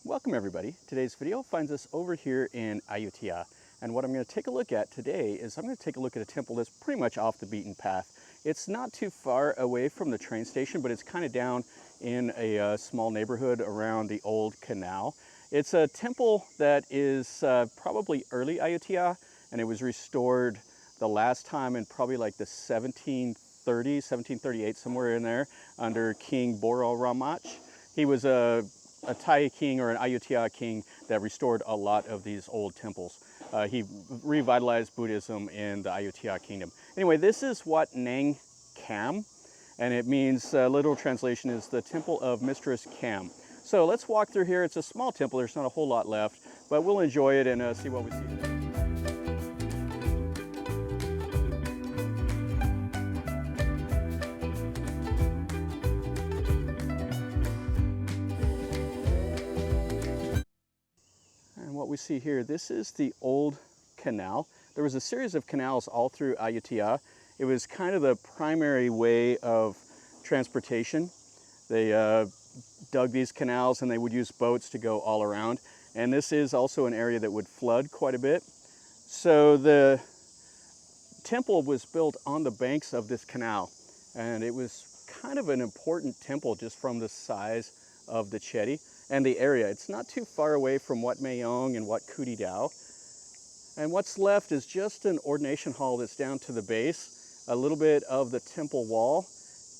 Welcome everybody. Today's video finds us over here in Ayutthaya, and what I'm going to take a look at today is I'm going to take a look at a temple that's pretty much off the beaten path. It's not too far away from the train station, but it's kind of down in a small neighborhood around the old canal. It's a temple that is probably early Ayutthaya, and it was restored the last time in probably like the 1730s, 1738, somewhere in there, under King Boro Ramach. He was a Thai king or an Ayutthaya king that restored a lot of these old temples. He revitalized Buddhism in the Ayutthaya kingdom. Anyway, this is Wat Nang Kham, and it means, literal translation is the temple of Mistress Kham. So let's walk through here. It's a small temple, there's not a whole lot left, but we'll enjoy it and see what we see today. What we see here, this is the old canal. There was a series of canals all through Ayutthaya. It was kind of the primary way of transportation. They dug these canals and they would use boats to go all around. And this is also an area that would flood quite a bit. So the temple was built on the banks of this canal. And it was kind of an important temple just from the size of the chedi and the area. It's not too far away from Wat Nang and Khlong Kudi Dao. And what's left is just an ordination hall that's down to the base, a little bit of the temple wall,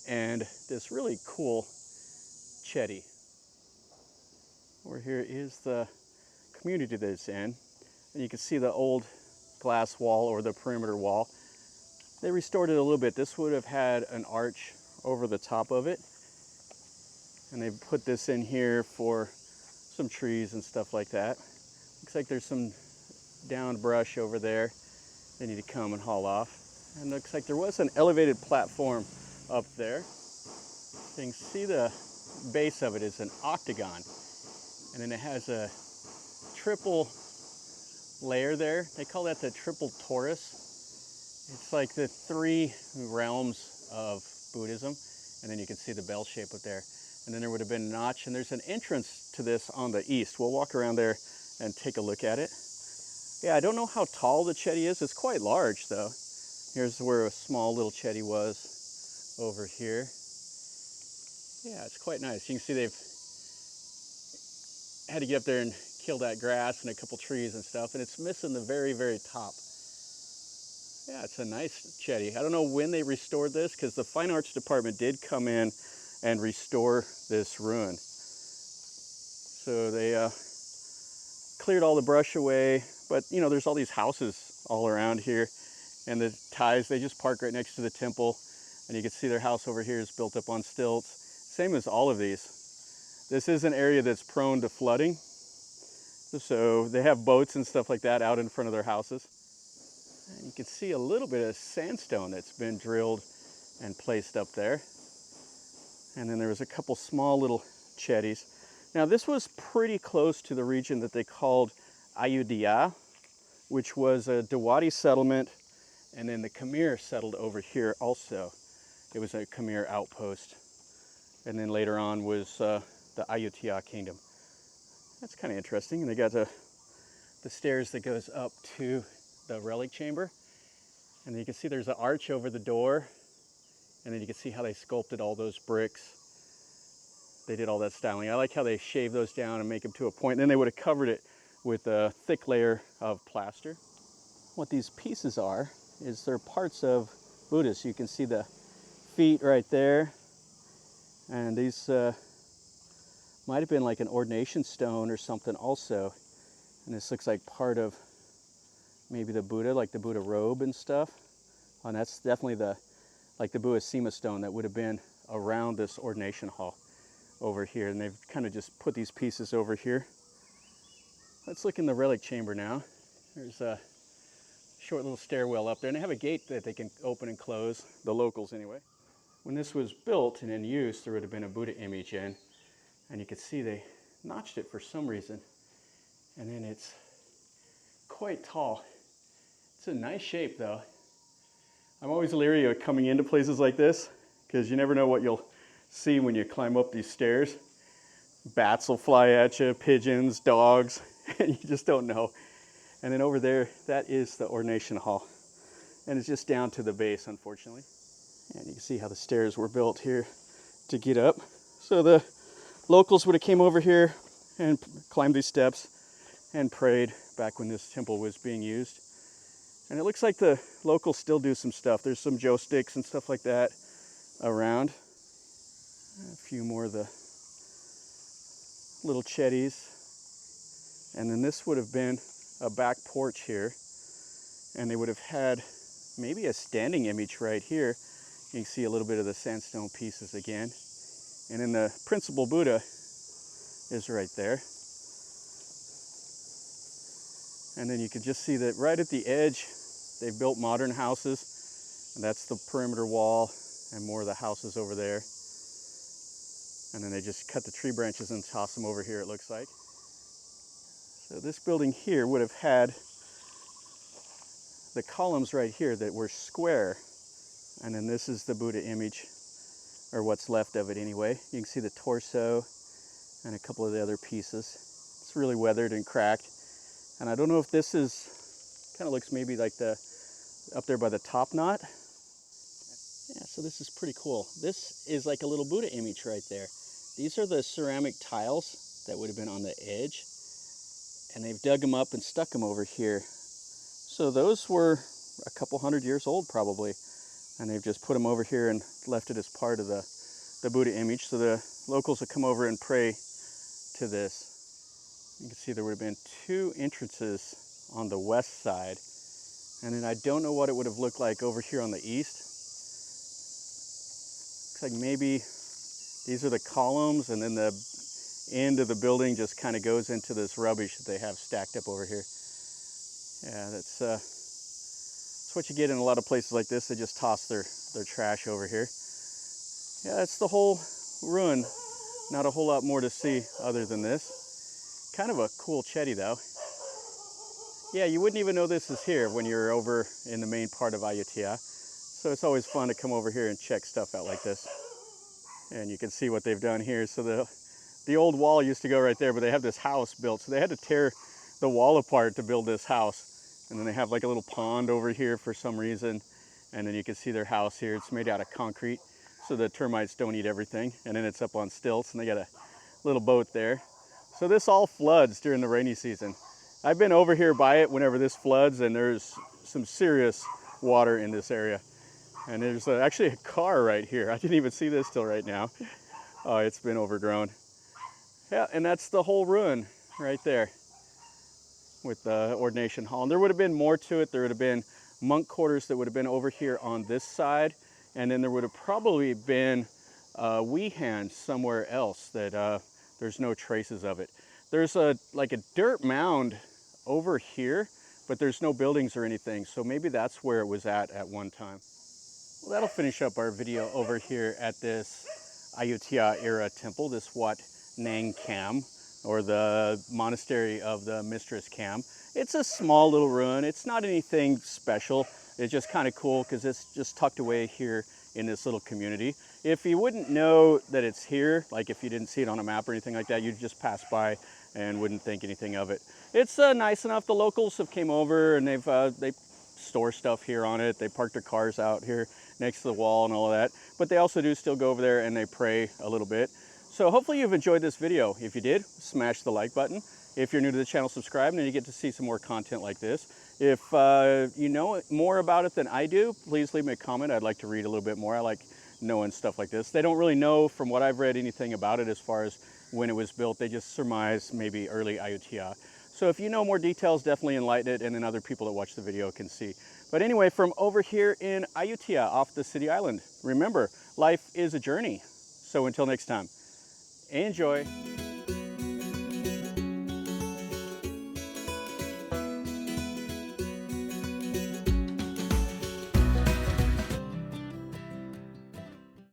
and this really cool chedi. Over here is the community that it's in. And you can see the old glass wall or the perimeter wall. They restored it a little bit. This would have had an arch over the top of it. And they put this in here for some trees and stuff like that. Looks like there's some downed brush over there they need to come and haul off. And looks like there was an elevated platform up there. So you can see the base of it is an octagon. And then it has a triple layer there. They call that the triple torus. It's like the three realms of Buddhism. And then you can see the bell shape up there. And then there would have been a notch, and there's an entrance to this on the east. We'll walk around there and take a look at it. Yeah, I don't know how tall the chedi is. It's quite large, though. Here's where a small little chedi was over here. Yeah, it's quite nice. You can see they've had to get up there and kill that grass and a couple trees and stuff, and it's missing the very, very top. Yeah, it's a nice chedi. I don't know when they restored this, because the Fine Arts Department did come in and restore this ruin. So they cleared all the brush away, but you know, there's all these houses all around here, and the Thais, they just park right next to the temple, and you can see their house over here is built up on stilts. Same as all of these. This is an area that's prone to flooding, so they have boats and stuff like that out in front of their houses. And you can see a little bit of sandstone that's been drilled and placed up there. And then there was a couple small little chedis. Now this was pretty close to the region that they called Ayutthaya, which was a Dawati settlement, and then the Khmer settled over here also. It was a Khmer outpost. And then later on was the Ayutthaya kingdom. That's kind of interesting. And they got the stairs that goes up to the relic chamber. And then you can see there's an arch over the door. And then you can see how they sculpted all those bricks. They did all that styling. I like how they shave those down and make them to a point. And then they would have covered it with a thick layer of plaster. What these pieces are is they're parts of Buddhists. You can see the feet right there. And these might have been like an ordination stone or something also. And this looks like part of maybe the Buddha, like the Buddha robe and stuff. And that's definitely like the Buddha Sima stone that would have been around this ordination hall over here. And they've kind of just put these pieces over here. Let's look in the relic chamber now. There's a short little stairwell up there, and they have a gate that they can open and close, the locals anyway. When this was built and in use, there would have been a Buddha image in, and you can see they notched it for some reason. And then it's quite tall. It's a nice shape though. I'm always leery of coming into places like this because you never know what you'll see when you climb up these stairs. Bats will fly at you, pigeons, dogs, and you just don't know. And then over there, that is the ordination hall. And it's just down to the base, unfortunately. And you can see how the stairs were built here to get up. So the locals would have came over here and climbed these steps and prayed back when this temple was being used. And it looks like the locals still do some stuff. There's some joe sticks and stuff like that around. A few more of the little chedis. And then this would have been a back porch here. And they would have had maybe a standing image right here. You can see a little bit of the sandstone pieces again. And then the principal Buddha is right there. And then you can just see that right at the edge, they've built modern houses. And that's the perimeter wall and more of the houses over there. And then they just cut the tree branches and toss them over here, it looks like. So this building here would have had the columns right here that were square. And then this is the Buddha image, or what's left of it anyway. You can see the torso and a couple of the other pieces. It's really weathered and cracked. And I don't know if this is, kind of looks maybe like the, up there by the top knot. Yeah, so this is pretty cool. This is like a little Buddha image right there. These are the ceramic tiles that would have been on the edge. And they've dug them up and stuck them over here. So those were a couple hundred years old probably. And they've just put them over here and left it as part of the Buddha image. So the locals would come over and pray to this. You can see there would have been two entrances on the west side. And then I don't know what it would have looked like over here on the east. Looks like maybe these are the columns, and then the end of the building just kind of goes into this rubbish that they have stacked up over here. Yeah, that's what you get in a lot of places like this. They just toss their trash over here. Yeah, that's the whole ruin. Not a whole lot more to see other than this. Kind of a cool chedi though. Yeah, you wouldn't even know this is here when you're over in the main part of Ayutthaya. So it's always fun to come over here and check stuff out like this. And you can see what they've done here. So the old wall used to go right there, but they have this house built. So they had to tear the wall apart to build this house. And then they have like a little pond over here for some reason. And then you can see their house here. It's made out of concrete, so the termites don't eat everything. And then it's up on stilts, and they got a little boat there. So this all floods during the rainy season. I've been over here by it whenever this floods, and there's some serious water in this area. And there's actually a car right here. I didn't even see this till right now. Oh, it's been overgrown. Yeah, and that's the whole ruin right there with the ordination hall. And there would have been more to it. There would have been monk quarters that would have been over here on this side. And then there would have probably been wee hands somewhere else that there's no traces of it. There's like a dirt mound over here, but there's no buildings or anything. So maybe that's where it was at one time. Well, that'll finish up our video over here at this Ayutthaya era temple, this Wat Nang Kham, or the monastery of the Mistress Kham. It's a small little ruin. It's not anything special. It's just kind of cool because it's just tucked away here in this little community. If you wouldn't know that it's here, like if you didn't see it on a map or anything like that, you'd just pass by and wouldn't think anything of it. It's nice enough. The locals have came over and they store stuff here on it. They park their cars out here next to the wall and all of that. But they also do still go over there and they pray a little bit. So hopefully you've enjoyed this video. If you did, smash the like button. If you're new to the channel, subscribe, and then you get to see some more content like this. If you know more about it than I do, please leave me a comment. I'd like to read a little bit more. I like knowing stuff like this. They don't really know, from what I've read, anything about it as far as when it was built. They just surmise maybe early Ayutthaya. So if you know more details, definitely enlighten it, and then other people that watch the video can see. But anyway, from over here in Ayutthaya off the city island, remember, life is a journey. So until next time, enjoy.